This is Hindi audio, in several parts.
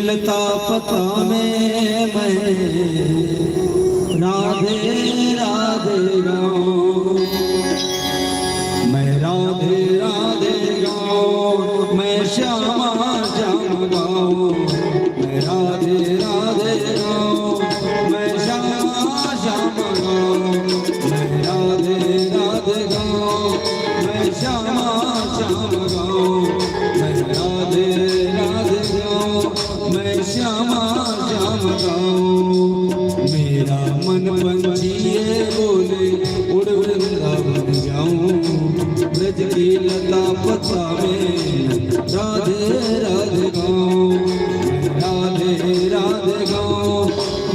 लता पता में मैं राधे राधे गाऊं, मैं राधे राधे गाऊं, मैं श्यामा श्याम गाऊं, मैं राधे राधे गाऊं, मैं श्यामा श्याम गाऊं, मैं राधे राधे गाऊं, मैं श्यामा श्याम गाऊं, मैं राधे राधे गाऊं, मैं श्यामा श्याम गाऊं। मेरा मन पंछिए बोले उड़ वृंदावन जाऊं, ब्रज की लता पता में राधे राधे गाऊं, राधे राधे गाऊं,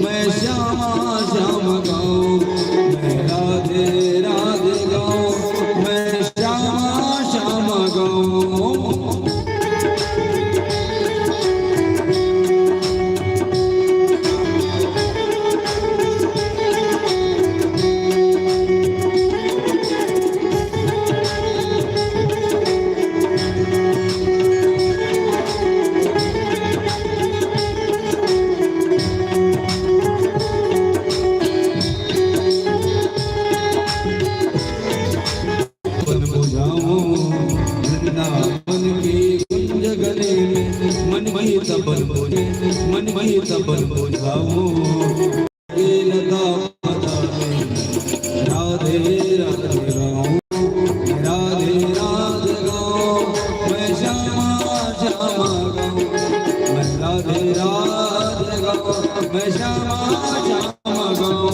मैं श्यामा श्याम गाऊं, मैं राधे राधे गाऊं, मैं श्यामा श्याम गाऊं। मन में तबल बुझाऊं, लता पता में राधे राधे गाऊं, राधे राधे गाऊं, मैं श्यामा श्यामा गाऊं, मैं राधे राधे गाऊं, मैं श्यामा श्यामा गाऊं।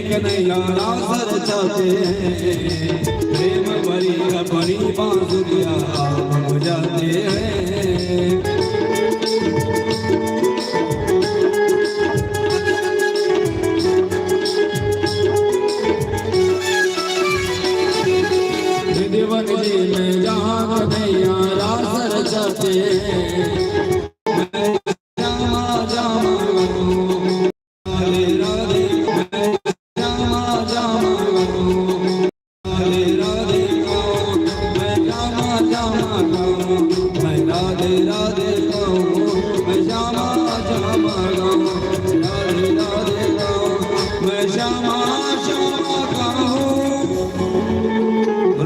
कन्हैया रास रचाते हैं, प्रेम भरी अपनी बांसुरिया बजाते हैं। देवन जी में जहाँ कन्हैया रास रचाते हैं,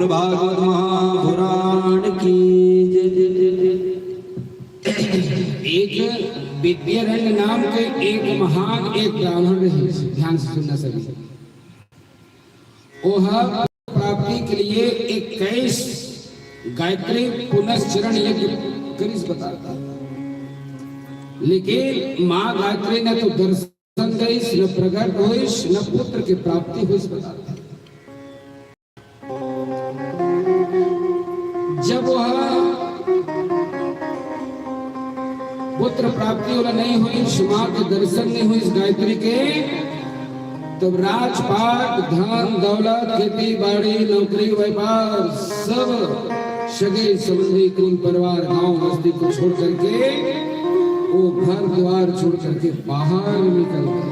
भागवत महापुराण की। एक विद्यारण्य नाम के एक महान एक ब्राह्मण रहे, ध्यान से सुनना सभी। वह प्राप्ति के लिए 21 गायत्री पुनश्चरण यज्ञ करिस बताता, लेकिन माँ गायत्री न तो दर्शन गईस, न प्रकट होइस, न पुत्र की प्राप्ति हुई बताता। जब वह पुत्र प्राप्ति वाला नहीं हुई, मां के दर्शन नहीं हुई इस गायत्री के, तब राजपाट धन दौलत खेती बाड़ी नौकरी व्यापार सब सगे संबंधी कुल परिवार गांव बस्ती को छोड़ करके वो घर द्वार छोड़ करके बाहर निकल गए।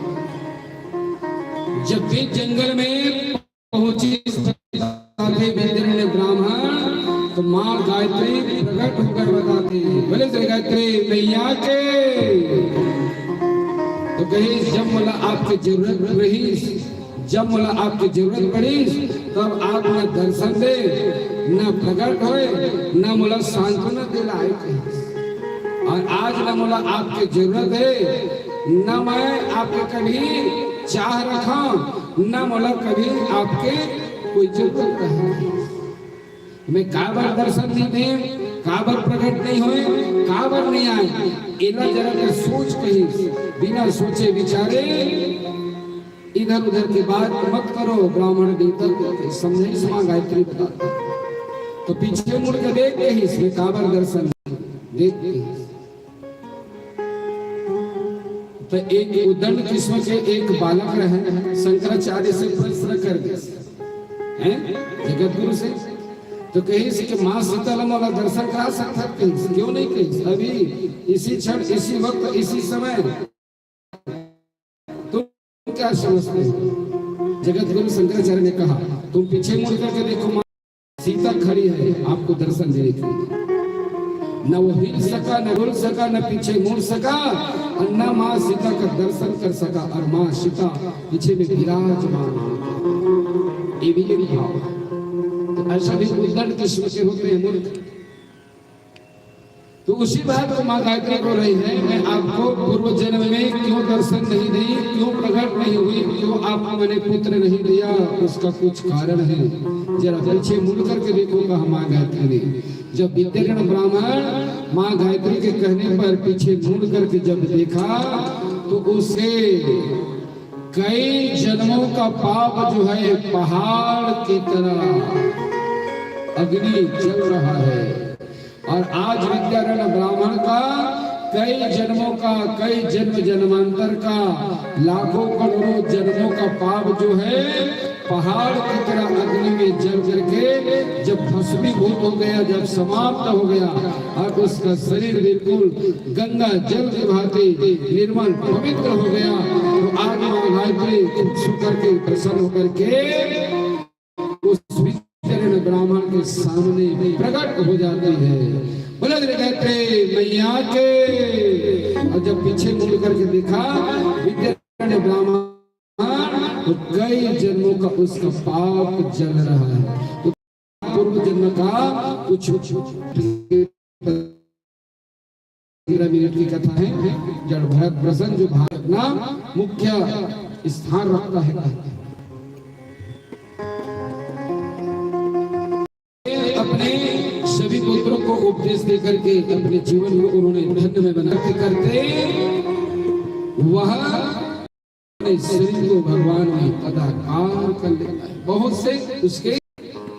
जब भी जंगल में पहुंची विद्यारण्य ब्राह्मण, तो माँ गायत्री प्रकट होकर बताती है, बोले श्री गायत्री मैया के। तो कहीं जब मला आपकी जरूरत रही, जब मला आपकी जरूरत पड़ी, तब आप न दर्शन दे, न प्रकट होए, न मला सांत्वना दिलाए। और आज न मला आपकी जरूरत है, न मैं आपके कभी चाह रखा, न मला कभी आपके कोई जरूरत है। मैं काबर दर्शन नहीं दे, काबर प्रकट नहीं होए, काबर नहीं आए, इधर जरा के सोच कही, बिना सोचे विचारे इधर उधर की बात मत करो। ब्राह्मण देवता को समझे समा गायत्री बता, तो पीछे मुड़ के देख के ही इसमें काबर दर्शन देख के तो एक उदंड किस्म के एक बालक रहे, शंकराचार्य से प्रश्न कर दे हैं जगत गुरु से, तो कही से कि माँ सीताराम वाला दर्शन करा सकता, क्यों नहीं कही, अभी इसी क्षण इसी वक्त इसी समय, तुम क्या समझते हो? जगत गुरु शंकराचार्य ने कहा तुम पीछे मुड़ करके देखो, माँ सीता खड़ी है आपको दर्शन देने के लिए, न वो हिल सका, न रुल सका, न पीछे मुड़ सका, और न माँ सीता का दर्शन कर सका, और माँ सीता पीछे में विराजमान। ये भी भाव, तो ऐसा भी उद्दंड किस्म के होते हैं मूर्ख। तो उसी बात को माँ गायत्री को रही है, मैं आपको पूर्व जन्म में क्यों दर्शन नहीं दी, क्यों प्रकट नहीं हुई, क्यों आपको मैंने पुत्र नहीं दिया, उसका कुछ कारण है, जरा पीछे मुड़ करके देखूंगा। माँ गायत्री ने जब विद्यागण ब्राह्मण माँ गायत्री के कहने पर पीछे मुड़ करके जब देखा, तो उसे कई जन्मों का पाप जो है पहाड़ की तरह अग्नि जल रहा है, और आज विद्यागण ब्राह्मण का कई जन्मों का, कई जन्म जन्मांतर का, लाखों करोड़ों जन्मों का पाप जो है पहाड़ की तरह अग्नि में जल करके जब भस्मीभूत हो गया, जब समाप्त हो गया, और उसका शरीर बिल्कुल गंगा जल की भांति निर्मल पवित्र हो गया, तो आज माँ गायत्री उत्सुक करके प्रसन्न होकर के उस विद्यागण ब्राह्मण के सामने प्रकट हो जाती है। बोला गायत्री मैया के, और जब पीछे मुड़ करके देखा विद्यागण ब्राह्मण, तो कई जन्मों का उसका पाप जल रहा है, तो पूर्व जन्म का कुछ 13 मिनट की कथा है। जड़ भरत प्रसन्न जो भारत ना मुख्य स्थान रखता है, अपने सभी पुत्रों को उपदेश देकर के अपने जीवन में उन्होंने धन्य में बनाते करते वह शरीर को भगवान ने पदाकार कर लेता है। बहुत से उसके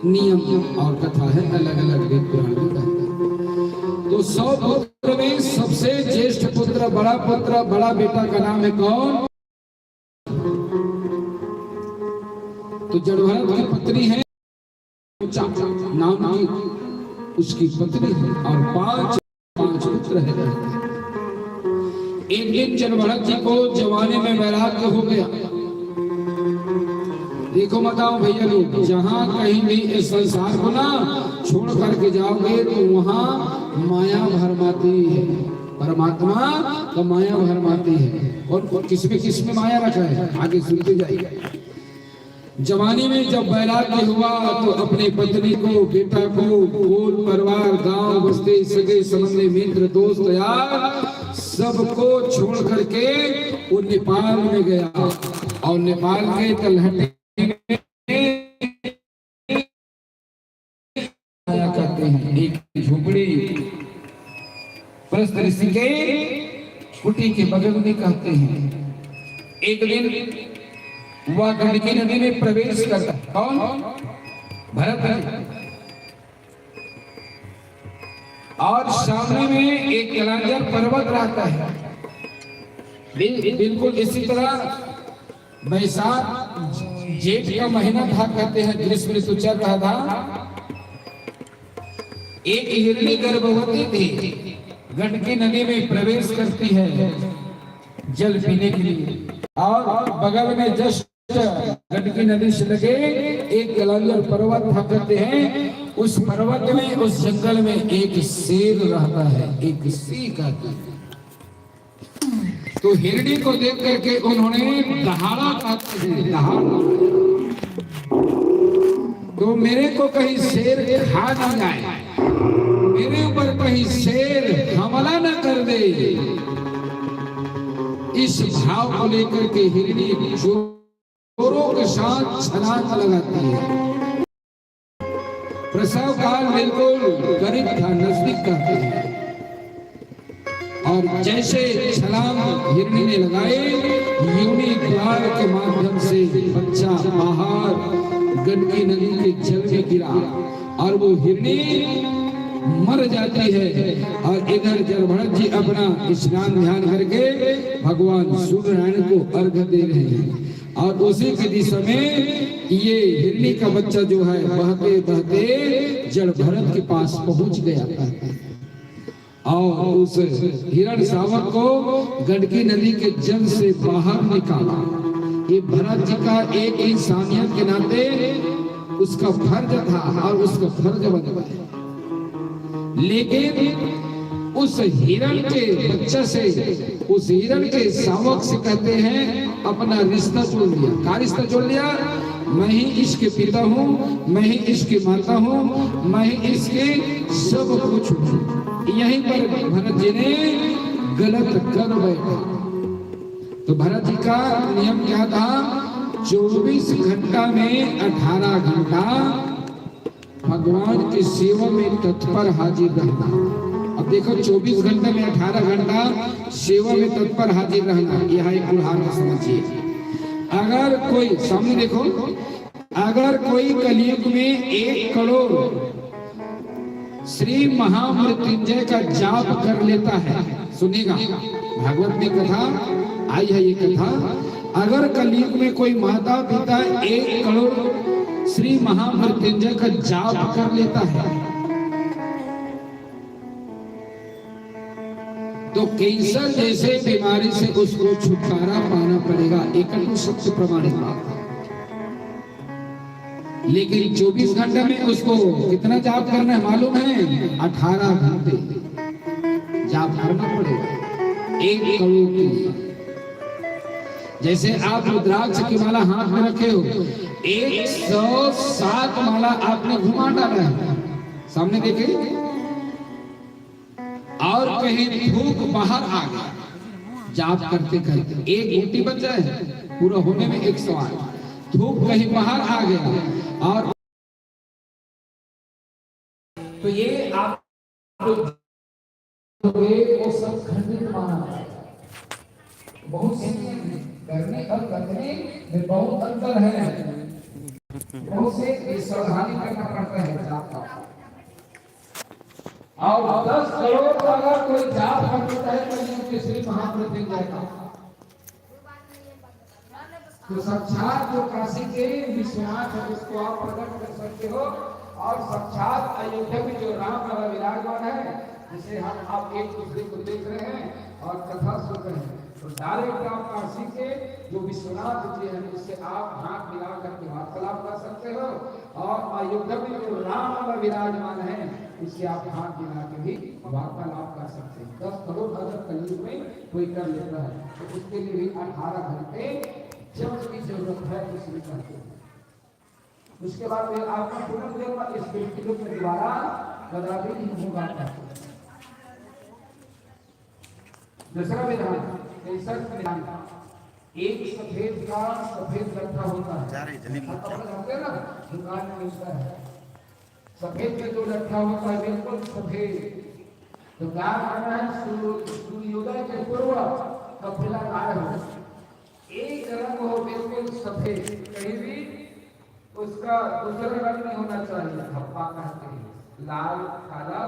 नियम और कथा है, अलग अलग वेद पुराण में कहते हैं। तो 100 पुत्र में सबसे ज्येष्ठ पुत्र, बड़ा पुत्र, बड़ा बेटा का नाम है कौन? तो जड़भरत की पत्नी है नाम की उसकी पत्नी है, और 5 पुत्र है। एक दिन जड़भरत जी को जवानी में वैराग्य हो गया। देखो बताओ भैया लोग, जहाँ कहीं भी इस संसार को ना छोड़ करके जाओगे तो वहाँ माया भरमाती है, परमात्मा का माया भरमाती है। और किसमें माया रखा है, आगे सुनते जाइए। जवानी में जब वैराग्य हुआ तो अपने पत्नी को, बेटा को, कुल परिवार, गांव बस्ती, सगे संबंधी, मित्र, दोस्त, यार सबको छोड़ करके वो नेपाल में गया, और नेपाल के तलहटी में कहते हैं एक झोपड़ी प्रस्थ ऋषि के कुटी के बगल में कहते हैं। एक दिन वह गंडकी नदी में प्रवेश करता, कौन? भरत। और सामने में एक कलांजर पर्वत रहता है, बिल्कुल इसी तरह बैसाख जेठ का महीना था, कहते हैं ग्रीष्म ऋतु चल रहा था। एक हिरनी गर्भवती थी, गंडकी नदी में प्रवेश करती है जल पीने के लिए, और बगल में जस्ट गंडकी नदी से लगे एक कलांजर पर्वत था, कहते हैं उस पर्वत में, उस जंगल में एक शेर रहता है, एक सिंह का। तो हिरनी को देख करके उन्होंने दहाड़ा कहते हैं, दहाड़ा। तो मेरे को कहीं शेर खा ना जाए, मेरे ऊपर कहीं शेर हमला न कर दे, इस भाव को लेकर के हिरनी जोरों के साथ छलांग लगाती है। प्रसव काल बिल्कुल करीब था, नजदीक कहते हैं। और जैसे छलांग हिरणी ने लगाए, योनि द्वार के माध्यम से बच्चा बाहर गंडकी नदी के जल में गिरा और वो हिरणी मर जाती है। और इधर जलभरत जी अपना स्नान ध्यान करके भगवान सूर्यनारायण को अर्घ दे रहे हैं। और उसी के दिशा में ये हिरणी का बच्चा जो है बहते बहते जलभरत के पास पहुंच गया था। और उस हिरण शावक को गंडकी नदी के जल से बाहर निकाला। ये भरत जी का एक इंसानियत के नाते उसका फर्ज था और उसका फर्ज बन गया। लेकिन उस हिरण के बच्चे से, उस हिरण के शावक से कहते हैं अपना रिश्ता जोड़ लिया। क्या रिश्ता जोड़ लिया? मैं ही इसके पिता हूँ, मैं ही इसकी माता हूँ, मैं ही इसके सब कुछ हूँ। यहीं पर भरत जी ने गलत कर बैठा। तो भरत जी का नियम क्या था? 24 घंटा में 18 घंटा भगवान की सेवा में तत्पर हाजिर रहना। अब देखो 24 घंटे में 18 घंटा सेवा में तत्पर हाजिर रहना, यह एक उदाहरण समझिए। अगर कोई सामने देखो, अगर कोई कलयुग में 1 करोड़ श्री महामृत्युंजय का जाप कर लेता है, सुनिएगा भागवत में कथा आई है ये कथा। अगर कलयुग में कोई माता पिता 1 करोड़ श्री महामृत्युंजय का जाप कर लेता है तो कैंसर जैसे बीमारी से उसको छुटकारा पाना पड़ेगा। एक सत्य प्रमाणित बात। लेकिन 24 घंटे में उसको कितना जाप करना है मालूम है? 18 घंटे जाप करना पड़ेगा 1 करोड़ की। जैसे आप रुद्राक्ष की माला हाथ में रखे हो, 107 माला आपने घुमा डाला है, सामने देखे। और कहीं धूप बाहर आ गया जाप करते करते, 1 घंटी बच जाए पूरा होने में 108। धूप कहीं बाहर आ गया और तो ये आप वो सब खंडित माना है। बहुत सी करने और करने में बहुत अंतर है। बहुत से सावधानी करना पड़ता है जाप का। और 10 करोड़ का अगर कोई जाप करता है तो श्री महामृत्युंजय का, तो साक्षात जो काशी के विश्वनाथ है उसको आप प्रकट कर सकते हो। और साक्षात अयोध्या में जो राम लला विराजमान है, जिसे हम आप एक दूसरे को देख रहे हैं और कथा सुन रहे हैं, तो डायरेक्ट आप काशी के जो विश्वनाथ जी हैं उससे आप हाथ मिला करके वार्तालाप कर सकते हो। और अयोध्या में जो राम लला विराजमान है उससे आप हाथ मिला के भी वार्तालाप कर सकते हैं। 10 करोड़ अगर कलयुग में कोई कर लेता है तो उसके लिए भी 18 घंटे जब की जरूरत है उसमें करते हैं। उसके बाद में आपका पुनर्जन्म इस व्यक्तिगत में दोबारा कदापि नहीं होगा। दूसरा विधान, तीसरा विधान, एक सफेद का सफेद गट्ठा होता है, ना दुकान में मिलता है। सफेद का जो लट्ठा होता है बिल्कुल सफेद, तो क्या करना है? सूर्योदय के पूर्व कपिला गाय हो, एक रंग हो बिल्कुल सफेद, कहीं भी उसका दूसरा रंग नहीं होना चाहिए। धब्बा कहते हैं, लाल काला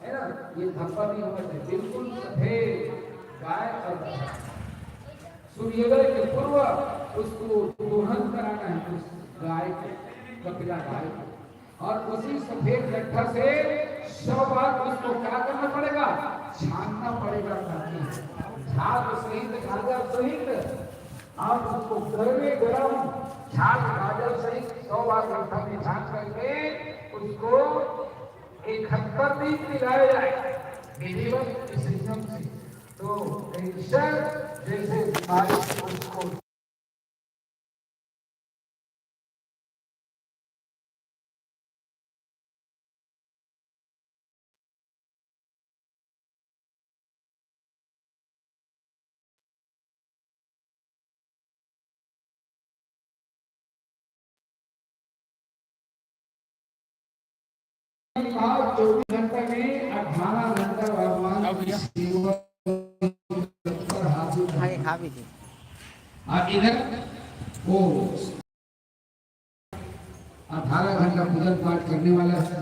है ना, ये धब्बा नहीं होना चाहिए, बिल्कुल सफेद गाय। और सूर्योदय के पूर्व उसको दोहन कराना है उस गाय को, कपिला गाय को। और उसी सफेद लट्ठा से 100 बार उसको क्या करना पड़ेगा? छानना पड़ेगा। झाग सहित गाजर सहित आप उसको गर्मे गरम झाग गाजर सहित 100 बार लट्ठा में छान करके उसको 71 दिन मिलाया जाए विधिवत सिस्टम से। तो कैंसर जैसे बीमारी उसको 24 घंटे में 18 घंटा भगवान की सेवा पर हाजिर है। और इधर वो 18 घंटा पूजन पाठ करने वाला है।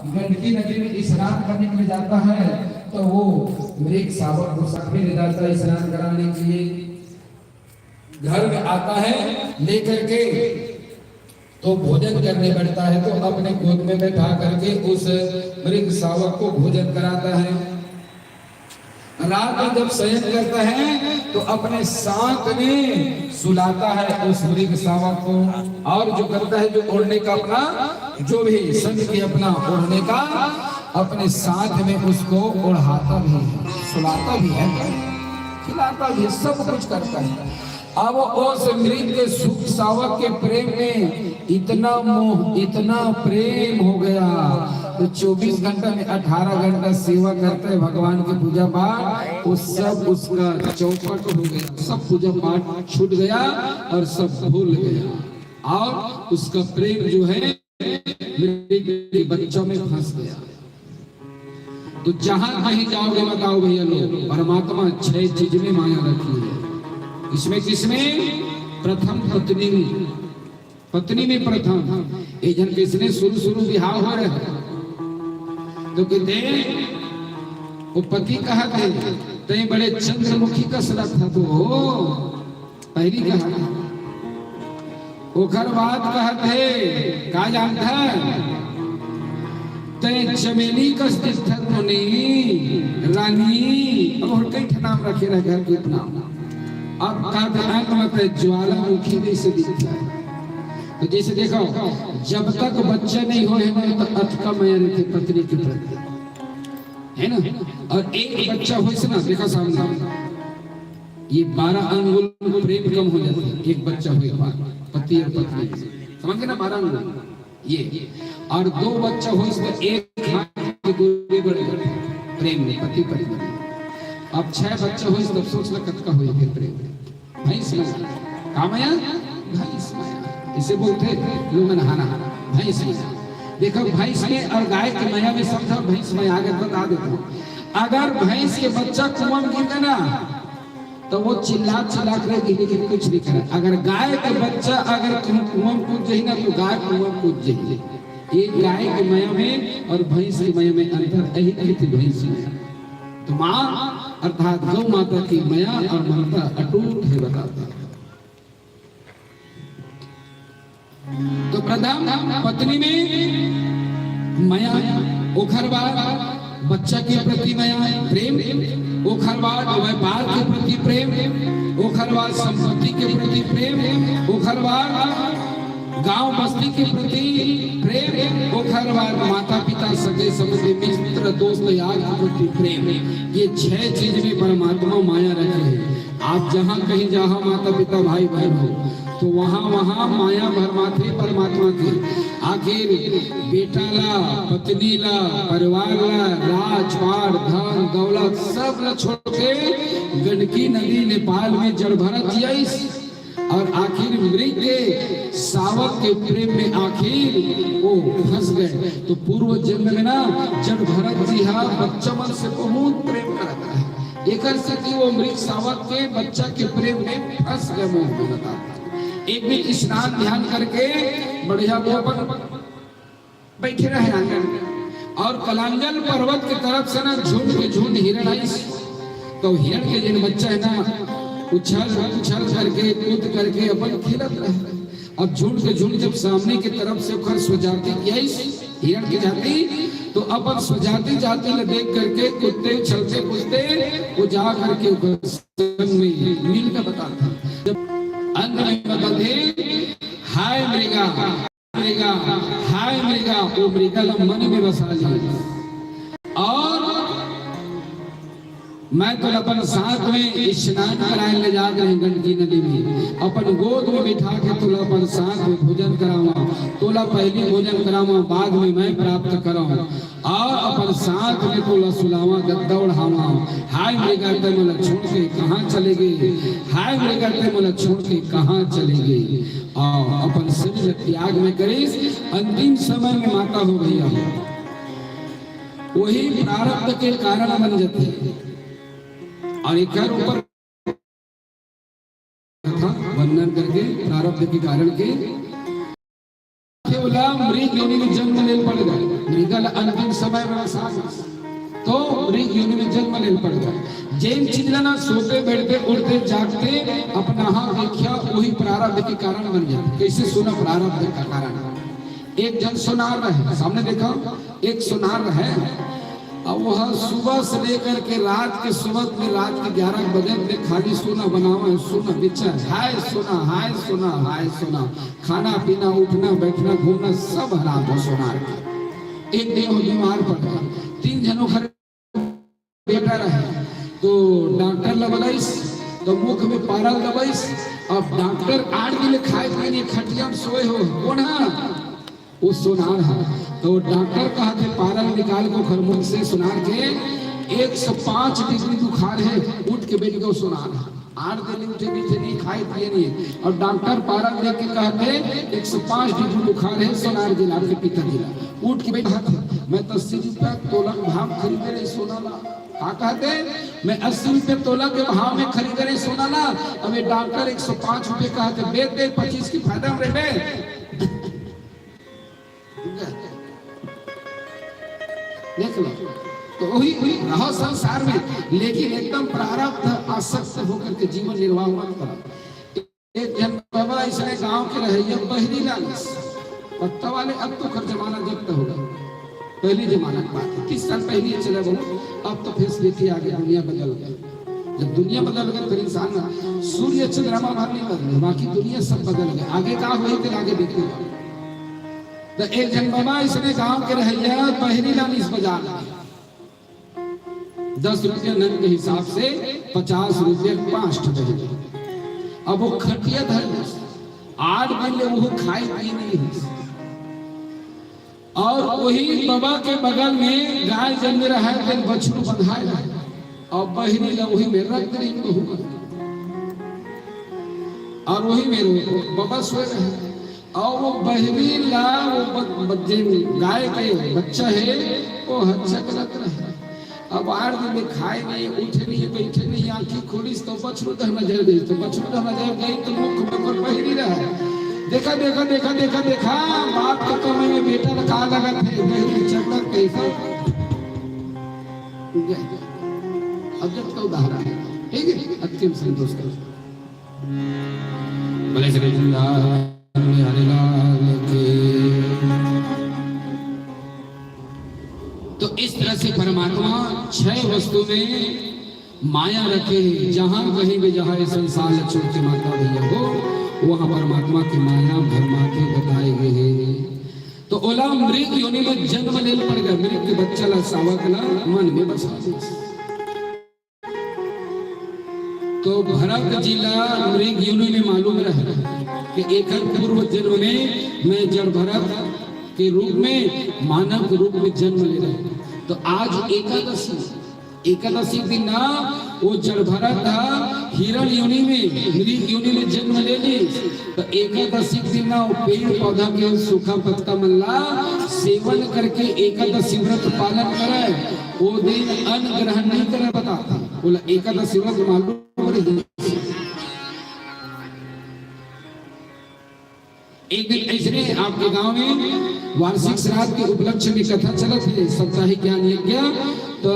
गंडकी नदी में स्नान करने के लिए जाता है तो वो मृग शावक को साथ में ले जाता है स्नान कराने के लिए। घर में आता है लेकर के तो भोजन करने बैठता है तो अपने गोद में बैठा करके उस मृग शावक को भोजन कराता है। रात में जब शयन करता है तो अपने साथ में सुलाता है उस मृग शावक को, और जो करता है जो ओढ़ने का अपना जो भी संग की अपना ओढ़ने का अपने साथ में उसको ओढ़ाता भी है, सुलाता भी है, खिलाता भी है, सब कुछ करता है। अब उस मृग के सुख शावक के प्रेम में इतना मोह इतना प्रेम हो गया तो 24 घंटा में 18 घंटा सेवा करते हैं भगवान की पूजा पाठ, वो सब उसका चौपट हो गया, सब पूजा पाठ छूट गया और सब भूल गया और उसका प्रेम जो है मृग के बच्चों में फंस गया। तो जहां कहीं जाओगे बताओ भैया लोग, परमात्मा 6 चीज में माया रखी है। इसमें किसमें? प्रथम पत्नी में, पत्नी में प्रथम। ये जन किसने शुरू विवाह हो रहे तो कहते वो पति कहा थे तई बड़े चंद्रमुखी का सड़क था तो पहली कहा था ओखर बात कहते का जानता है तय चमेली का रानी और कई नाम रखे रह घर के नाम। अब का ज्वालामुखी जैसे दिखता है। तो जैसे देखो जब तक बच्चे नहीं हुए हैं तो अथका माया रहती पत्नी के प्रति, है ना। और एक बच्चा हो ना, देखो सामने ये 12 अंगुल प्रेम कम हो जाती है। एक बच्चा हुए पति और पत्नी, समझ गए ना, 12 अंगुल ये। और 2 बच्चा हो तो 1 हाथ की दूरी बढ़ प्रेम में पति पत्नी। अब 6 बच्चा हो तब सोच ला कतका हो प्रेम भैंस माया कामया भैंस माया इसे बोलते लोग नहाना भैंस माया। देखो भैंस में और गाय की माया में समझो भैंस माया आगे बता देता हूँ। अगर भैंस के बच्चा कुआं में गिर गया ना तो वो चिल्ला चिल्ला कर लेकिन कुछ नहीं करे। अगर गाय के बच्चा अगर कुआं में कूद जाए ना तो गाय कुआं में कूद जाए। ये गाय की माया में और भैंस की माया में अंतर यही थी भैंस माया। तो माँ अर्थात गौ माता की माया और ममता अटूट है बताता। तो प्रधान पत्नी में माया, ओखरवार बच्चा के प्रति माया प्रेम, ओखरवार व्यापार के प्रति प्रेम, ओखरवार संपत्ति के प्रति प्रेम, ओखरवार गांव बस्ती के प्रति प्रेम, ओखरवार माता पिता सगे संबंधी मित्र दोस्त यार के प्रति प्रेम। ये 6 चीज में परमात्मा माया रखे है। आप जहाँ कहीं जहाँ माता पिता भाई बहन हो तो वहाँ माया भरमाते परमात्मा की। आखिर बेटा ला, पत्नी ला, परिवार ला, राजपाट धन दौलत सब ला छोड़ के गंडकी नदी नेपाल में जड़ भरत जाइस और आखिर मृग के शावक के प्रेम में आखिर वो फंस गए। तो पूर्व जन्म में ना जब भरत जी हा बच्चा मन से बहुत प्रेम करता है, एक से वो मृग शावक के बच्चा के प्रेम में फंस गए। मोह बताता एक भी स्नान ध्यान करके बढ़िया वो बैठे रहे आंगन में और कलांगल पर्वत की तरफ से ना झुंड के झुंड हिरण आई। तो हिरण के जिन बच्चा है ना उछल करके कूद करके अपन खेलत रहे। अब झुंड के झुंड जब सामने की तरफ से उखर स्वजाति किया हिरण की जाति तो अपन स्वजाति जाति ने देख करके कुत्ते चलते कूदते वो जा करके मिल का बताता। जब अंत में बताते हाय मृगा मृगा हाय मृगा, वो मृगा मन में बसा लिया और मैं तो अपन साथ में स्नान कराए ले जा रहे गंडकी नदी में, अपन गोद में बिठा के तोला अपन साथ में भोजन करावा, तोला पहली भोजन करावा बाद में मैं प्राप्त कराऊं। और अपन साथ में तो लसुलावा गद्दा उड़ावा। हाय मृगा ते मला छोड़ के कहाँ चले गए, हाय मृगा ते मला छोड़ के कहाँ चले गए। और अपन शरीर त्याग में करीस, अंतिम समय में माता हो गई। वही प्रारब्ध के कारण बन जाते और एक ऊपर वर्णन करके प्रारब्ध के कारण के मृग योनि में जन्म ले पड़ गए। मृगल अंतिम समय में तो मृग योनि में जन्म ले पड़ गए। जैन चीज ना सोते बैठते उड़ते जागते अपना हाथ देखा, वही प्रारब्ध के कारण बन जाते। कैसे सुना प्रारब्ध का कारण? एक जन सुनार रहे, सामने देखा एक सुनार है और वह सुबह से लेकर के रात के सुबह में रात के 11 बजे में खाली सोना बनावा है, सोना बेचा, हाय सोना हाय सोना हाय सोना, खाना पीना उठना बैठना घूमना सब हराम हो सोनार का। एक दिन बीमार पड़ गया, 3 जनों घर बेटा रहे तो डॉक्टर लगवाइस तो मुख में पारल दबाइस। अब डॉक्टर 8 दिन खाए पिए खटिया में सोए हो कौन है? वो सोनार है। तो डॉक्टर कहा थे पारल निकाल को खरमुख से सुनार के 105 डिग्री बुखार है, उठ के बैठ गए सोनार। 8 दिन उठे बैठे नहीं, खाए पिए नहीं। और डॉक्टर पारल देख के कहते 105 डिग्री बुखार है, सोनार जिला के पिता जिला उठ के बैठा थे। मैं 80 रुपया तोला भाव खरीदे रही सोना ला। क्या कहते? मैं 80 रुपये तोला के भाव में खरीद रही सोना ला। अब डॉक्टर 105 रुपये कहते बेच दे, 25 की फायदा में रहे। देख लो तो वही रहो संसार में, लेकिन एकदम प्रारब्ध आसक्त होकर के जीवन निर्वाह मत करो। एक जन बाबा इसने गांव के रहे बहरी लालिस पत्ता वाले, अब तो खर जमाना जब्त होगा। पहली जमाना की बात है, 30 साल पहले चले बहु, अब तो फैसिलिटी आगे दुनिया बदल गई। जब दुनिया बदल गई फिर इंसान सूर्य चंद्रमा भर नहीं बदले, बाकी दुनिया सब बदल गए। आगे का हुई फिर आगे देखेगा। तो एक जन बाबा इसने गांव के रहिया पहली लालिस बाजार 10 रुपये नन के हिसाब से 50 रुपये 5 टके। अब वो खटिया धर 8 दिन वो खाई पी नहीं। और वही बाबा के बगल में गाय जन्म रहा है, बछड़ू बंधाए रहे और बहरी वही में रख रही और वही में बाबा सोए रहे। और वो बहरी ला वो गाय के बच्चा है वो हच्चा गलत रहे। अब 8 दिन में खाए नहीं, उठे नहीं, बैठे नहीं, आंखी खोली तो बछड़ू तो नजर गई। तो बछड़ू तो नजर गई तो मुख में बहरी रहा। देखा देखा देखा देखा देखा बाप के कमरे में बेटा लगा लगा थे, बहरी चढ़ कैसे अब जब का उदाहरण है। ठीक है, अंतिम संतोष करो बोले श्री हरिलाल के। तो इस तरह से परमात्मा 6 वस्तु में माया रखे, जहां कहीं भी जहां इस संसार छोड़ के माता भैया हो वहां परमात्मा की माया भरमा के बताए गए हैं। तो ओला मृग योनि में जन्म ले पड़ गया, मृग के बच्चा ला सावक ला मन में बसा दे। तो भरत जी ला मृग योनि में मालूम रहे कि एक पूर्व जन्म में मैं जड़ भरत के रूप में मानव के रूप में जन्म ले रहे। तो आज एकादशी दिन ना वो जड़ भरत था हिरण योनि में मृग योनि में जन्म ले ली। तो एकादशी दिन ना वो पेड़ पौधा के सूखा पत्ता मल्ला सेवन करके एकादशी व्रत पालन करे। वो दिन अन्न ग्रहण नहीं करे, बताता बोला एकादशी व्रत मालूम। एक दिन ऐसे आपके गांव में वार्षिक श्राद्ध के उपलक्ष्य में कथा चलत है, साप्ताहिक ज्ञान यज्ञ। तो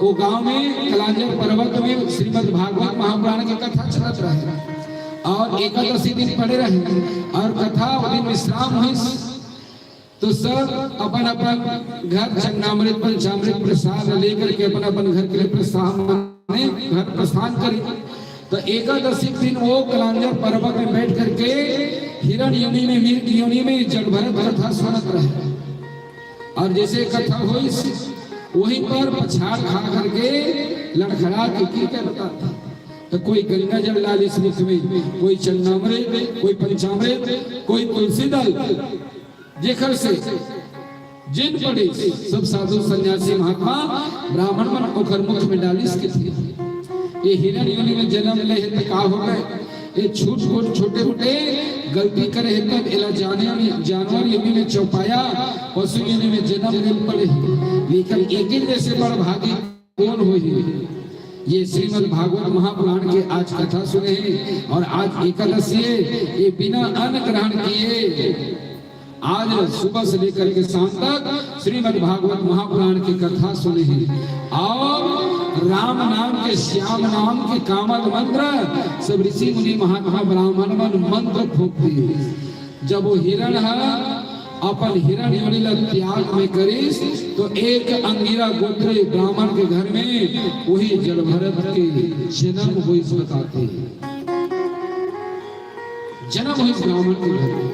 वो गांव में कलांजर पर्वत में श्रीमद् भागवत महापुराण की कथा चलत रहे और एकादशी दिन पड़े रहे और कथा वो दिन विश्राम हुई। तो सब अपन अपन घर चन्नामृत पंचामृत प्रसाद लेकर के अपन अपन घर के लिए घर प्रस्थान करी। तो एकादशी दिन वो कलांजर पर्वत में बैठ करके हिरण योनि में मृग योनि में जड़ भरत कथा सुनत रहे। और जैसे कथा हुई वहीं पर पछाड़ खा करके लड़खड़ा के करता था। तो कोई गंगा जल डाल इस मुख में, कोई चन्नामृत, कोई पंचामृत, कोई तुलसी दल जेखर से जिन पढ़े सब साधु सन्यासी महात्मा ब्राह्मण मन ओखर मुख में डालिस के थे। ये हिरण योनि में जन्म ले है तो का हो गए, ये छूट छोटे छोटे गलती करे है तब एला जानवर योनि में चौपाया, पशु योनि में जन्म ले पड़े, लेकिन एक दिन जैसे बड़ भागी कौन हुई। ये श्रीमद् भागवत महापुराण के आज कथा सुने हैं और आज एकादशी है, ये बिना अन्न ग्रहण किए आज सुबह से लेकर के शाम तक श्रीमद् भागवत महापुराण की कथा सुने हैं और राम नाम के श्याम नाम के कामद मंत्र सब ऋषि मुनि महात्मा ब्राह्मण मन मंत्र फूकते हैं। जब वो हिरण है अपन हिरण योनि त्याग में करिस तो एक अंगिरा गोत्र ब्राह्मण के घर में वही जल भरत के जन्म हुई बताते हैं। जन्म हुई ब्राह्मण के घर में।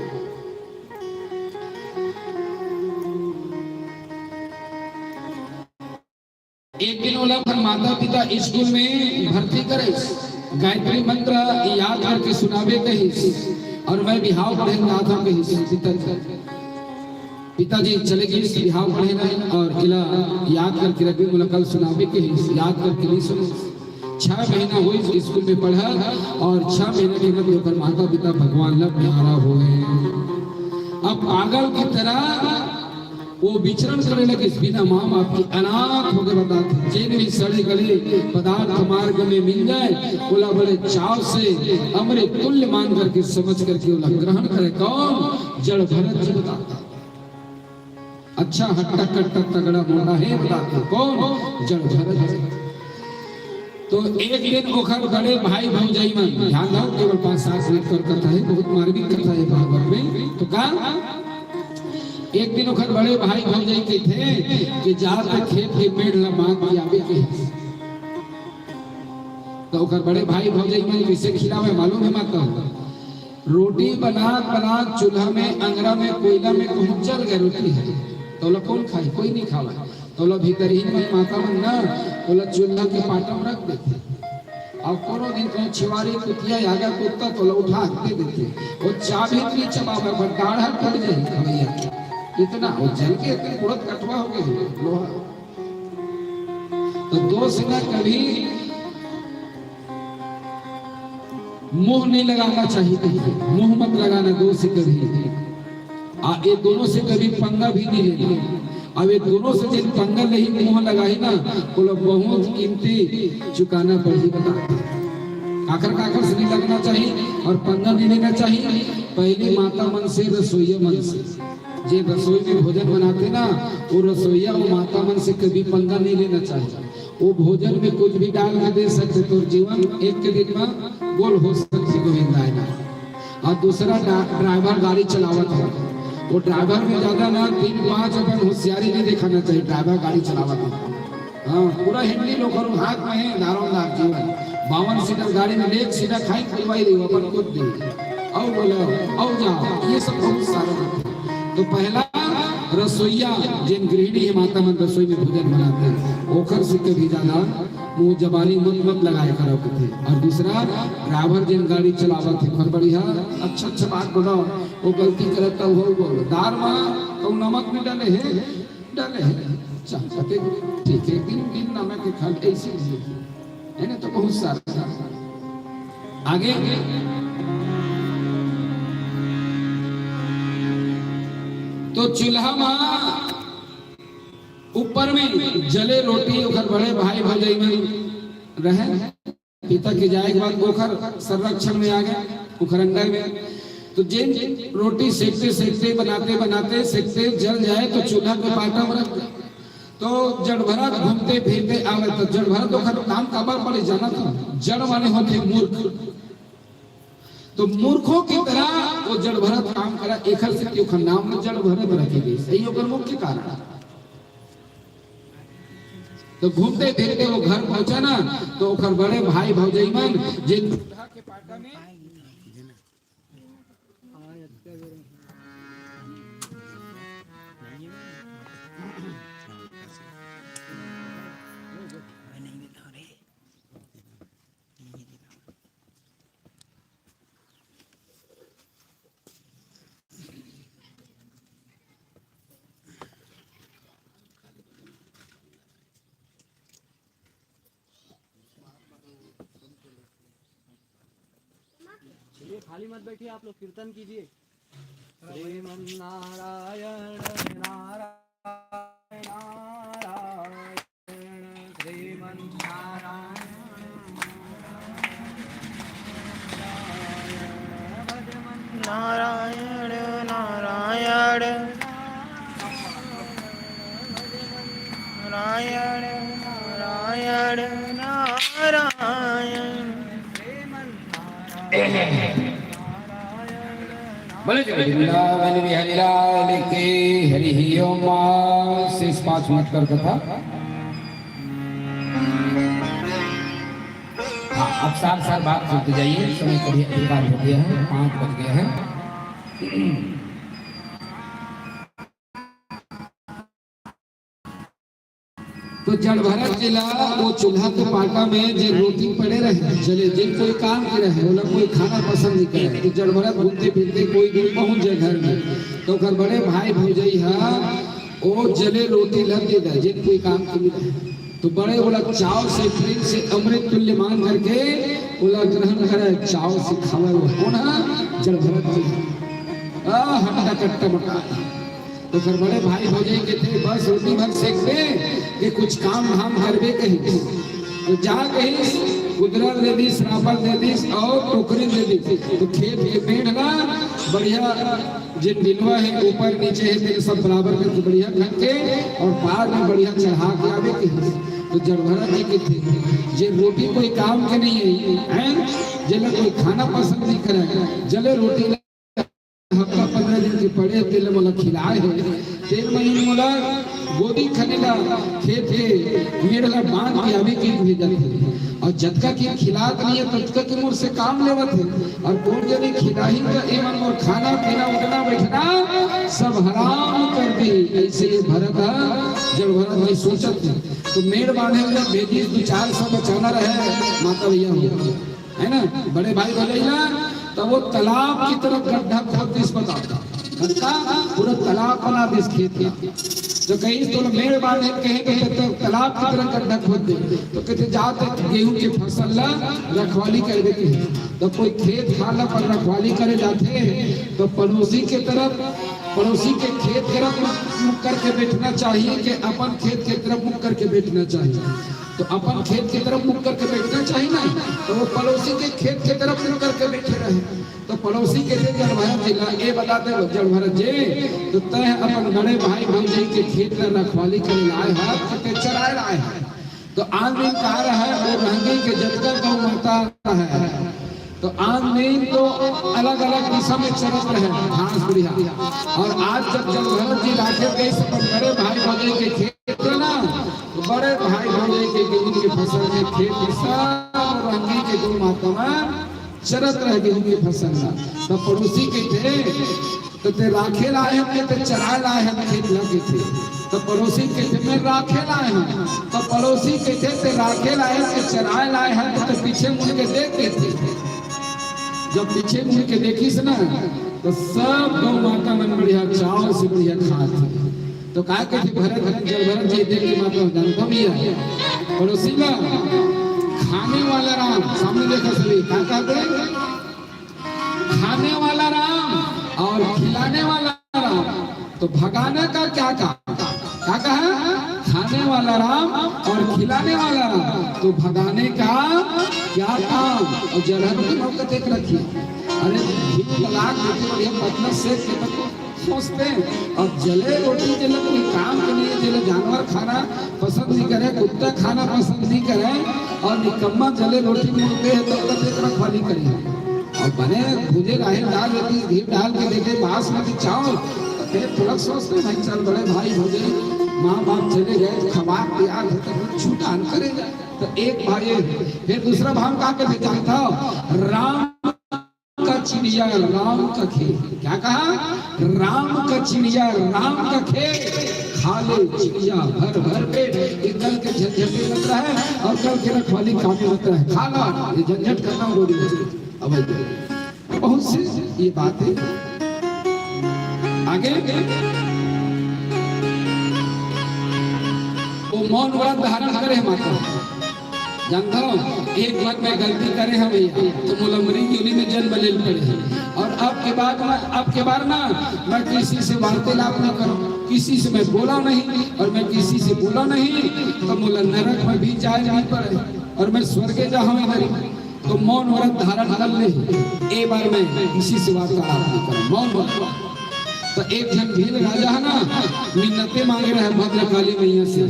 एक दिन ओला पर माता पिता स्कूल में भर्ती करे, गायत्री मंत्र याद करके सुनावे कही और मैं बिहाव पढ़े रहा था कही। पिताजी चले गए बिहाव पढ़े रहे और इला याद करके रबी मुलाकात सुनावे कही, याद करके नहीं सुने। 6 महीना हुई स्कूल में पढ़ा और 6 महीने के बाद होकर माता पिता भगवान लब प्यारा हो गए। अब पागल की तरह वो विचरण करने लगे, बिना माँ बाप की अनाथ हो गए। बताते जिन भी सड़े गले पदार्थ मार्ग में मिल जाए बोला बड़े चाव से अमृत तुल्य मान करके समझ करके बोला ग्रहण करे। कौन? जड़ भरत जी बताता। अच्छा हट्टा कट्टा तगड़ा मोटा है बताते कौन? जड़ भरत। तो एक दिन ओखर बड़े भाई भौजाई में ध्यान दो, केवल 5-7 मिनट कर कथा है, बहुत मार्मिक कथा है भागवत में। तो का एक दिन ओखर बड़े भाई भौजाई के थे कि जाते खेत के पेड़ ला मांग के आवे के। तो ओखर बड़े भाई भौजाई में किसे खिलावे मालूम है? माता रोटी बना चूल्हा में अंगरा में कोयला में कहूं जल गए रोटी है तो लोग कौन खाए? कोई नहीं खावा। तो लोग भीतर ही में माता मन ना बोला चूल्हा के पाटा में रख देते और कोनो दिन कहीं छिवारी कुतिया आगा कुत्ता तो लोग उठा के देते और चाबी भी चबावे पर दाढ़ा फट जाए भैया इतना वो जल के इतने उड़द कटवा हो गए लोहा। तो दोस्त ना कभी मुंह नहीं लगाना चाहिए, मुंह मत लगाना दो से कभी। ये दोनों से कभी पंगा भी नहीं लेना। अब ये दोनों से जिन पंगा नहीं मुंह लगाई ना बोलो बहुत कीमती चुकाना पड़ी। बताते काकर से नहीं लगना चाहिए और पंगा नहीं लेना चाहिए। पहली माता मन से रसोईया मन से जे रसोई में भोजन बनाते ना वो रसोईया वो माता मन से कभी पंगा नहीं लेना चाहिए। वो भोजन में कुछ भी डाल के दे सकते तो जीवन एक के दिन में गोल हो सकती गोविंदा है। और दूसरा ड्राइवर गाड़ी चलावत है, वो ड्राइवर में ज्यादा ना 3-5 अपन होशियारी नहीं दिखाना चाहिए। ड्राइवर गाड़ी चलावत है हाँ पूरा हिंदी लोग हाथ में है दारोमदार जीवन। 52 सीटर गाड़ी में एक सीधा खाई खुलवाई रही अपन खुद दे और बोलो और जाओ, ये सब बहुत सारा। तो पहला रसोईया जिन गृहिणी है माता मन रसोई में भोजन बनाते हैं ओखर से कभी ज्यादा मुंह जबानी मत लगाए करो थे। और दूसरा ड्राइवर जिन गाड़ी चलावत है खर बढ़िया अच्छा बात बताओ वो गलती करता हो दार में तो नमक में डाले है ठीक है दिन नमक के खा ऐसे है ना। तो बहुत सारा आगे तो चूल्हा में ऊपर में जले रोटी ओखर बड़े भाई भौजाई में रहे। पिता के जाए के बाद ओखर संरक्षण में आ गए ओखर अंदर में। तो जिन रोटी सेकते बनाते सेकते जल जाए तो चूल्हा के पाटा में रख दे। तो जड़ भरत घूमते फिरते आवे तो जड़ भरत ओखर नाम काबर पड़े जाना था? जड़ माने होते मूर्ख। तो मूर्खों की तरह वो जड़ भरत काम करा एखर से क्यों नाम में जड़ भरत रखे गए सही होकर मुख्य कारण। तो घूमते फिरते वो घर पहुंचा ना तो ओखर बड़े भाई भौजाई मन जिन के पाटा में खाली मत बैठिए, आप लोग कीर्तन कीजिए। श्रीमन नारायण नारायण नारायण, श्रीमन नारायण नारायण नारायण नारायण नारायण नारायण। बोले वृंदावन बिहारी लाल की हरि ओम। शेष 5 मिनट कर कथा। हाँ, अब सार बात सुनते जाइए, समय कभी अधिकार हो गया है, 5 बज गए हैं। तो जड़ भरत जिला वो चूल्हा के पाटा में जे रोटी पड़े रहे चले, जिन कोई काम करे है वो लोग कोई खाना पसंद नहीं करे। तो जड़ भरत घूमते फिरते कोई दूर पहुंच जाए घर में, तो घर बड़े भाई भौजाई है वो जले रोटी लग गए जिन कोई काम के लिए। तो बड़े बोला चाव से प्रेम से अमृत तुल्य मान करके बोला ग्रहण करे, चाव से खावे वो कौन है? जड़ भरत जी हट्टा कट्टा मटा। तो फिर बड़े भाई भौजाई के थे बस रोटी भर सेक दे कि कुछ काम धाम करबे कहीं। तो जा कहीं कुदरत दे दी, श्रापल दे दी और टोकरी दे दी। तो खेत के पेड़ ना बढ़िया जिन दिलवा है ऊपर नीचे है तेरे सब बराबर करके बढ़िया ढंग के और पार में बढ़िया चढ़ा के आवे कहीं। तो जड़ भरत जी के थे जे रोटी कोई काम के नहीं है, जले कोई खाना पसंद नहीं करे, जले रोटी हफ्ता 15 दिन के पड़े तेल मोला खिलाए है, 3 महीने मोला गोदी खनेला खेत के मेड़ला बांध के अभी की भेजा थे। और जतका की खिलात नहीं है ततका की मोर से काम लेवत है। और कौन जने खिलाही का एमन मोर खाना पीना उठना बैठना सब हराम कर दी। ऐसे ये भरत जब भरत भाई सोचत थे तो मेड़ बांधे जब भेजी 2-400 बचाना रहे माता भैया है ना, बड़े भाई भले ना। तो वो तालाब की तरफ गड्ढा खोद दिस बताता, गड्ढा पूरा तालाब बना दिस खेत का। तो कहीं तो मेड़ बांधे कहेंगे तो तालाब की तरफ गड्ढा खोद दे। तो कहते जाते गेहूं की फसल ला रखवाली कर देते हैं। तो कोई खेत खाला पर रखवाली करे जाते तो पड़ोसी के तरफ, पड़ोसी के खेत की तरफ मुख करके बैठना चाहिए कि अपन खेत की तरफ मुख करके बैठना चाहिए। तो अपन खेत की तरफ मुख करके बैठना चाहिए ना, तो वो पड़ोसी के खेत की तरफ मुख करके बैठे रहे। तो पड़ोसी के लिए जड़ भरत जी ये बताते हो जड़ भरत जी तो तय अपन बड़े भाई भौजाई के खेत में रखवाली करे लाए हाथ कटे चराए लाए हैं। तो आज दिन कहा रहा है वो रहंगे के जतका गौ माता है। तो आज दिन तो अलग अलग दिशा में चरत रहे घास बढ़िया। और आज जब जड़ भरत जी लाके गए सब बड़े भाई भौजाई के खेत ना, तो बड़े भाई भौजाई के गेहूं की फसल के खेत सब रंगी के गौ माता में चरत रह गेहूं की फसल ना। तो पड़ोसी के थे तो ते राखे लाए हैं ते चरा लाए हैं खेत लगे थे। तो पड़ोसी के थे मैं राखे लाए हैं, तो पड़ोसी के थे ते राखे लाए हैं ते चराए लाए हैं। तो पीछे मुड़ के देखते थे, जब पीछे मुड़ के देखी से ना तो सब गौ माता मन बढ़िया चाव से बढ़िया खाते। तो कहा कि भरत जब भरत जी देख के माता जानता भी है पड़ोसी का खाने वाला राम सामने देखो सभी क्या कहते हैं, खाने वाला राम और खिलाने वाला राम। तो भगाने का क्या कहा, खाने वाला राम और खिलाने वाला राम। तो भगाने का क्या काम। और जरहर की मौका देख रखिए, अरे तलाक बढ़िया पतना से सोचते हैं। और जले रोटी जले कोई काम के लिए जले जानवर खाना पसंद नहीं करे, कुत्ता खाना पसंद नहीं करे और निकम्मा जले रोटी मिलते हैं तो रखवाली करें। और बने भुजे राहे डाल देती घी डाल के देखे बासमती चावल थोड़ा सोचते भाई चल बड़े भाई भोजे माँ बाप चले गए खबा तैयार होकर छूटान करेगा। तो एक भाई फिर दूसरा भाव कहा के जानता राम का चिड़िया राम का खेत। क्या कहा, राम का चिड़िया राम का खेत खा ले चिड़िया भर भर पेट। एक कल के झंझटे लगता है और कल के रखवाली कामे होता है, खा लो ये झंझट करना रोड़ी। अब बहुत सी ये बातें आगे वो मौन व्रत धारण करे माता। जानता हूँ एक बार में गलती करे हैं भैया तो मुलमरी योनि में जन्म ले पड़े। और अब के बाद ना मैं किसी से वार्तालाप ना करूँ, किसी से मैं बोला नहीं और मैं किसी से बोला नहीं तो मुला नरक में भी जाए नहीं पड़े और मैं स्वर्गे जाऊँ इधर तो मौन व्रत धारण कर ले। एक बार मैं किसी से वार्तालाप नहीं करूँ, मौन व्रत। तो एक जन भील राजा है ना मिन्नतें मांगे रहे भद्रकाली मैया से,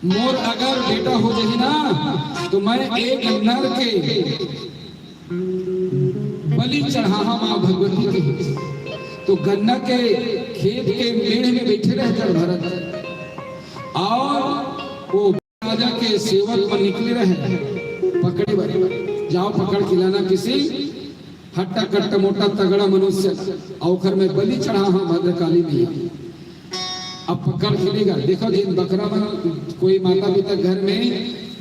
मोर अगर बेटा हो जाए ना तो मैं एक नर के बलि चढ़ा माँ भगवती की। तो गन्ना के खेत के मेढ़ में बैठे रहे जड़ भरत और वो राजा के सेवक पर निकले रहे पकड़े बड़े जाओ पकड़ खिलाना किसी हट्टा कट्टा मोटा तगड़ा मनुष्य औखर में बलि चढ़ा हाँ भद्रकाली मैया। अब पकड़ खेलेगा। देखो जिन बकरा में कोई माता पिता घर में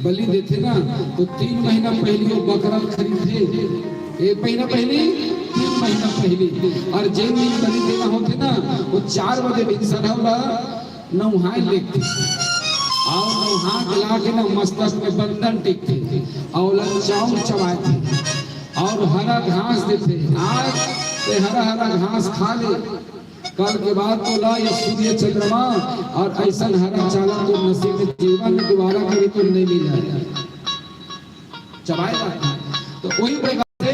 बलि देते ना तो 3 महीना पहले वो बकरा खरीदे, 1 महीना पहले 3 महीना पहले। और जिन दिन बलि देना होते ना वो 4 बजे दिन सढ़ा नौहा लेते और नौहा गला के ना मस्तक में बंधन टिकते और चाउर चबाते और हरा घास देते। आज से हरा घास खा ले, कल के बाद तो ला ये सूर्य चंद्रमा और ऐसा हरा चाला तो नसीब में जीवन में दोबारा कभी तो नहीं मिला चबाएगा। तो वही प्रकार से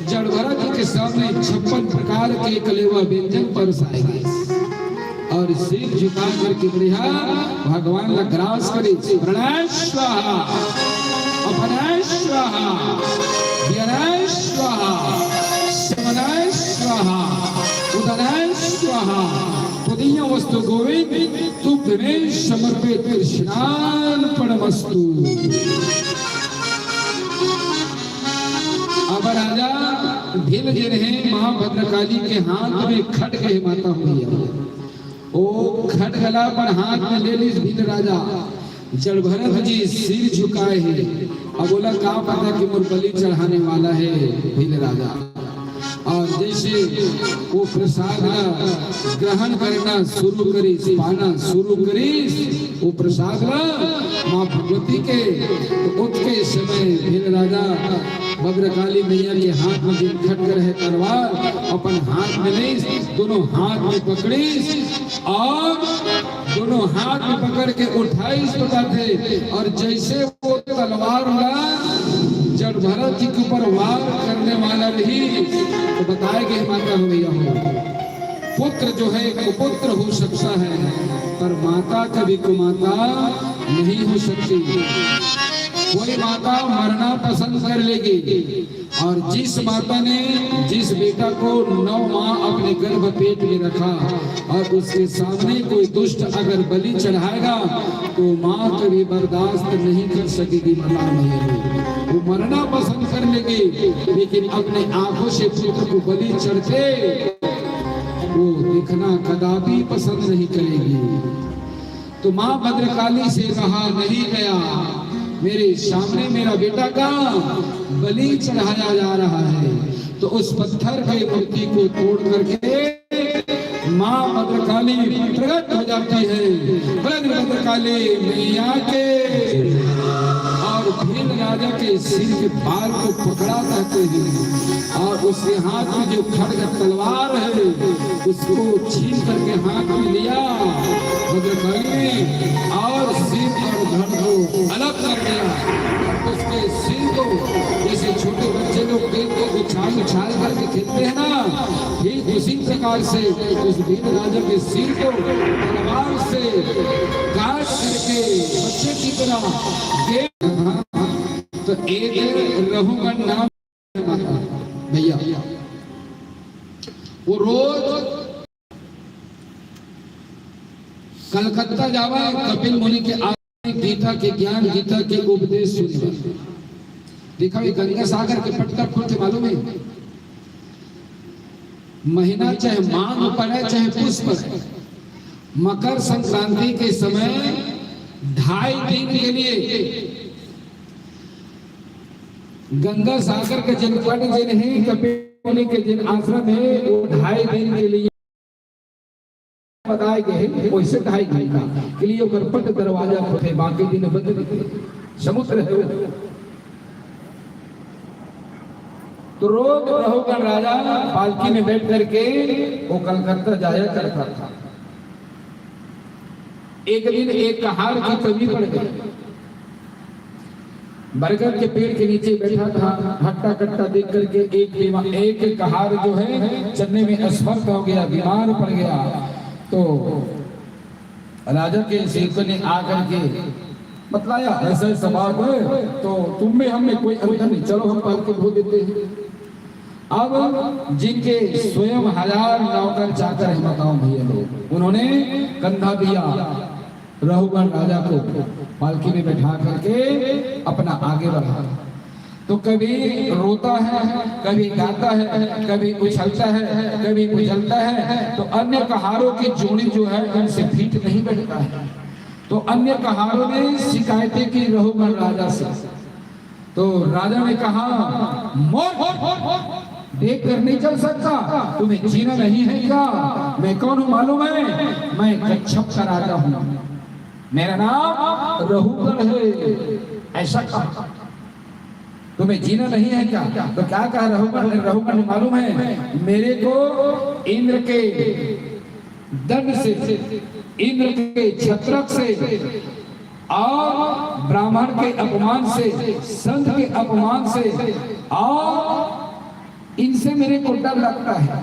जड़भरा जी के सामने 56 प्रकार के कलेवा व्यंजन परसाए गए और सिर झुका करके बढ़िया भगवान का ग्रास करे प्रणय स्वाहा अपनय स्वाहा व्यनय स्वाहा समनय स्वाहा उदनय स्वाहा तदीय वस्तु गोविंद तुभ्यमेव समर्पित कृष्णार्पणमस्तु। अब राजा भील जी रहे मां भद्रकाली के हाथ में खड्ग है माता हुई ओ खड्ग गला पर हाथ में ले ली भील राजा। जड़ भरत जी सिर झुकाए हैं अब बोला क्या पता कि मोर बलि चढ़ाने वाला है भील राजा। और जैसे वो प्रसाद ग्रहण करना शुरू करी पाना शुरू करी वो प्रसाद माँ भगवती के तो उसके समय भील राजा भद्रकाली मैया के हाथ में जिन खड्ग रहे तलवार अपन हाथ में नहीं दोनों हाथ में पकड़ी और दोनों हाथ में पकड़ के उठाई थे और जैसे वो तलवार जड़ भरत जी के ऊपर वार करने वाला नहीं तो बताया कि माता हो गया हो पुत्र जो है कुपुत्र हो सकता है पर माता कभी कुमाता नहीं हो सकती। कोई माता मरना पसंद कर लेगी और जिस माता ने जिस बेटा को 9 माह अपने गर्भ पेट में रखा और उसके सामने कोई दुष्ट अगर बलि चढ़ाएगा तो माँ कभी बर्दाश्त नहीं कर सकेगी मरना नहीं वो मरना पसंद कर लेगी लेकिन अपने आंखों से पुत्र को बलि चढ़ते वो देखना कदापि पसंद नहीं करेगी। तो माँ भद्रकाली से कहा नहीं गया मेरे सामने मेरा बेटा का बलि चढ़ाया जा रहा है तो उस पत्थर के मूर्ति को तोड़ करके माँ भद्रकाली प्रकट हो जाती है भद्रकाली मैया के और भील राजा के सिर के बाल को पकड़ा करते हैं और उसके हाथ में जो खड्ग तलवार है उसको छीन करके हाथ में लिया भद्रकाली और सिर और धड़ को अलग कर दिया। उसके सिर को जैसे छोटे बच्चे लोग खेल को उछाल उछाल करके खेलते हैं ना ठीक उसी प्रकार से उस भील राजा के सिर को तलवार से काट करके बच्चे की तरह तो एक रहूंगा नाम भैया वो रोज कलकत्ता जावा कपिल मुनि के आगे गीता के ज्ञान गीता के उपदेश सुने। देखा भी गंगा सागर के पट तक खोलते मालूम है महीना चाहे मांग पड़े चाहे पुष्प पड़े मकर संक्रांति के समय 2.5 दिन के लिए गंगा सागर के जिन पट जिन है कपिल मुनि के जिन आश्रम है वो 2.5 दिन के लिए बताए गए वैसे 2.5 घंटा के लिए पट दरवाजा खोले बाकी दिन बंद समुद्र है वो। तो रोज रहुगण राजा पालकी में बैठ करके वो कलकत्ता जाया करता था। एक दिन एक कहार की कमी पड़ गई, बरगद के पेड़ के नीचे बैठा था, हट्टा कट्टा देख करके एक कहार जो है चलने में असमर्थ हो गया, बीमार पड़ गया। तो राजा के सेवक ने आकर के बतलाया ऐसा ऐसा बात है, तो तुम में हमें कोई अंतर नहीं, चलो हम पालकी धो देते हैं। अब जिनके स्वयं 1000 नौकर चाकर है, बताओ भैया लोग, उन्होंने कंधा दिया रहुगण राजा को, पालकी में बैठा करके अपना आगे बढ़ा। तो कभी रोता है, कभी गाता है, कभी उछलता है, कभी उछलता है। तो अन्य कहारों की जोड़ी जो है उनसे फीट नहीं बैठता है। तो अन्य कहारों ने शिकायतें की रहुगण राजा से। तो राजा ने कहा मोर देख कर नहीं चल सकता, तुम्हें जीना नहीं है क्या? मैं कौन हूँ मालूम है? मैं कच्छप का राजा हूँ, मेरा नाम रहुगण है। ऐसा कहा, तुम्हें जीना नहीं है क्या? तो क्या कहा रहुगण मालूम है? मेरे को इंद्र के दंड से, इंद्र के छत्रक से और ब्राह्मण के अपमान से, संत के अपमान से और इनसे मेरे को डर लगता है।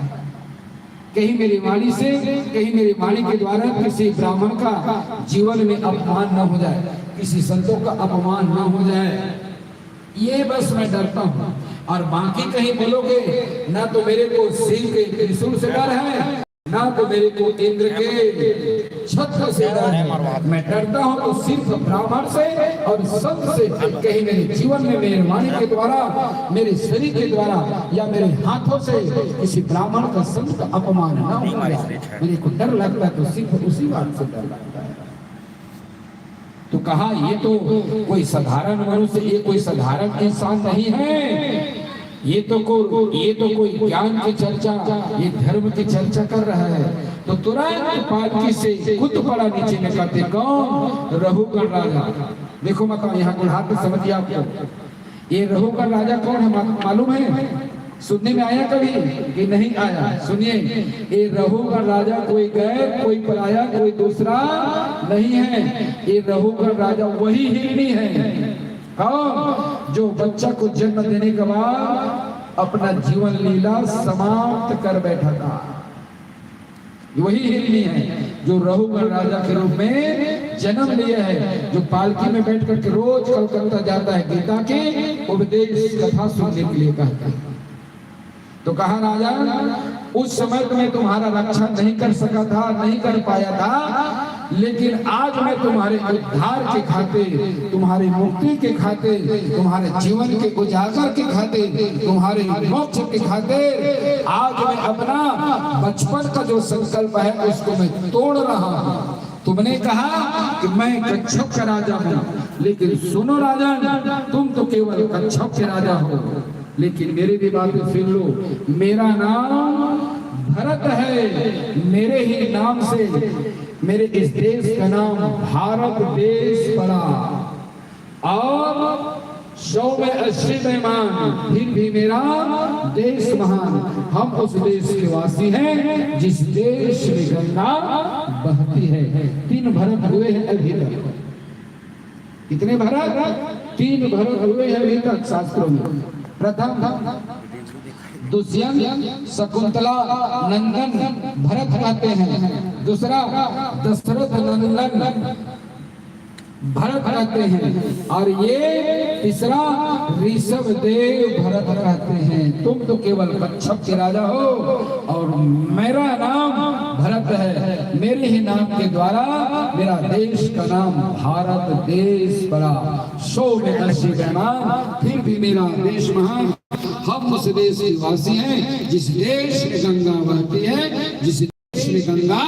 कहीं मेरी वाणी से, कहीं मेरी वाणी के द्वारा किसी ब्राह्मण का जीवन में अपमान न हो जाए, किसी संतों का अपमान न हो जाए, ये बस मैं डरता हूँ। और बाकी कहीं बोलोगे ना तो मेरे को सिंह के त्रिशूल से डर है, ना तो मेरे को इंद्र के छत्र से डर है। मैं डरता हूँ तो सिर्फ ब्राह्मण से और संत से। कहीं मेरे जीवन में मेरे वाणी के द्वारा, मेरे शरीर के द्वारा या मेरे हाथों से किसी ब्राह्मण का, संत का अपमान न हो जाए, मेरे को डर लगता है। तो सिर्फ उसी बात से डर लगता है। तो कहा ये तो कोई साधारण मनुष्य, ये कोई साधारण इंसान नहीं है, ये तो कोई ज्ञान की चर्चा, ये धर्म की चर्चा कर रहा है। तो तुरंत पालकी से खुद पड़ा नीचे में, कहते कौन? रहुगण राजा। देखो मत यहाँ हाथ में समझिए आपको, ये रहुगण राजा कौन है मालूम है? सुनने में आया कभी कि नहीं आया? सुनिए, ये रहुगण राजा कोई गैर, कोई पराया, कोई दूसरा नहीं है। ये रहुगण राजा वही हिरणी है, हाँ, जो बच्चा को जन्म देने के बाद अपना जीवन लीला समाप्त कर बैठा था। वही हिरणी है जो रहुगण राजा के रूप में जन्म लिया है, जो पालकी में बैठ करके रोज कलकत्ता जाता है, गीता के उपदेश कथा सुनने के लिए कहता है। तो कहा राजा, उस समय तो मैं तुम्हारा रक्षा नहीं कर सका था, नहीं कर पाया था, लेकिन आज मैं तुम्हारे उद्धार के खातिर, तुम्हारी मुक्ति के खातिर, तुम्हारे जीवन के उजागर के खातिर, तुम्हारे मोक्ष के खातिर आज मैं अपना बचपन का जो संकल्प है उसको मैं तोड़ रहा हूँ। तुमने कहा कि मैं कच्छप का राजा हूँ, लेकिन सुनो राजा, तुम तो केवल कच्छप के राजा हो, लेकिन मेरी भी बात सुन लो। मेरा नाम भरत है, मेरे ही नाम से मेरे इस देश का नाम भारत देश पड़ा, और 100 में 80 मेहमान, फिर भी मेरा देश महान। हम उस देश के वासी हैं जिस देश में गंगा बहती है। 3 भरत हुए हैं अभी तक। कितने भरत? 3 भरत हुए हैं अभी तक शास्त्रों में। प्रथम दुष्यंत शकुंतला नंदन भरत कहते हैं, दूसरा दशरथ नंदन भरत कहते हैं, और ये तीसरा ऋषभ देव भरत कहते हैं। तुम तो केवल कच्छप के राजा हो और मेरा नाम भरत है। मेरे ही नाम के द्वारा मेरा देश का नाम भारत देश पड़ा। 100 में 80 मेहमान, फिर भी मेरा देश महान। हम उस देश के वासी हैं जिस देश में गंगा बहती है, जिस देश में गंगा